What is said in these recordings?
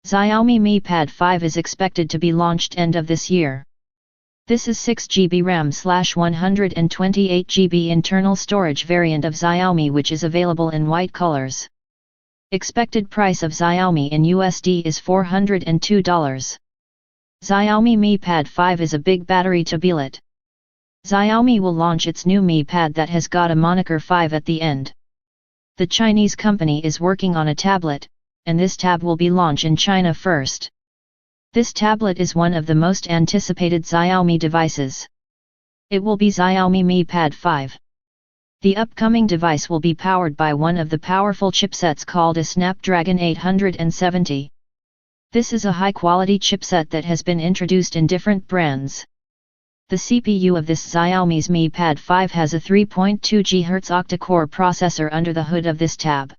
Xiaomi Mi Pad 5 is expected to be launched end of this year. This is 6GB RAM/128GB internal storage variant of Xiaomi, which is available in white colors. Expected price of Xiaomi in USD is $402. Xiaomi Mi Pad 5 is a big battery to beat it. Xiaomi will launch its new Mi Pad that has got a moniker 5 at the end. The Chinese company is working on a tablet, and this tab will be launched in China first. This tablet is one of the most anticipated Xiaomi devices. It will be Xiaomi Mi Pad 5. The upcoming device will be powered by one of the powerful chipsets called a Snapdragon 870. This is a high-quality chipset that has been introduced in different brands. The CPU of this Xiaomi's Mi Pad 5 has a 3.2 GHz octa-core processor under the hood of this tab.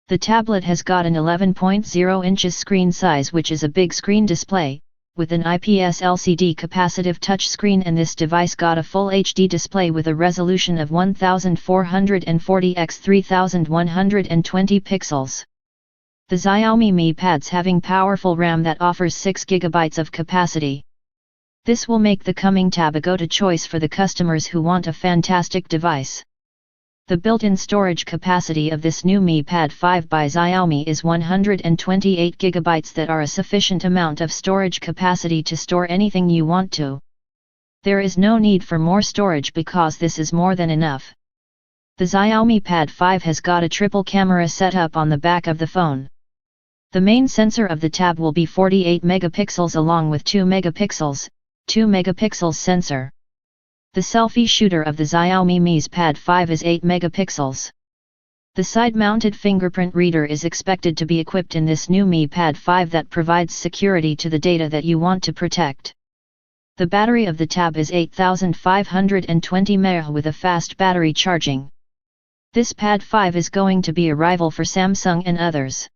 The tablet has got an 11.0 inches screen size, which is a big screen display, with an IPS LCD capacitive touch screen, and this device got a full HD display with a resolution of 1440 x 3120 pixels. The Xiaomi Mi Pad's having powerful RAM that offers 6GB of capacity. This will make the coming tab a go-to choice for the customers who want a fantastic device. The built-in storage capacity of this new Mi Pad 5 by Xiaomi is 128GB that are a sufficient amount of storage capacity to store anything you want to. There is no need for more storage because this is more than enough. The Xiaomi Pad 5 has got a triple camera setup on the back of the phone. The main sensor of the tab will be 48 megapixels along with 2 megapixels sensor. The selfie shooter of the Xiaomi Mi's Pad 5 is 8 megapixels. The side-mounted fingerprint reader is expected to be equipped in this new Mi Pad 5 that provides security to the data that you want to protect. The battery of the tab is 8520 mAh with a fast battery charging. This Pad 5 is going to be a rival for Samsung and others.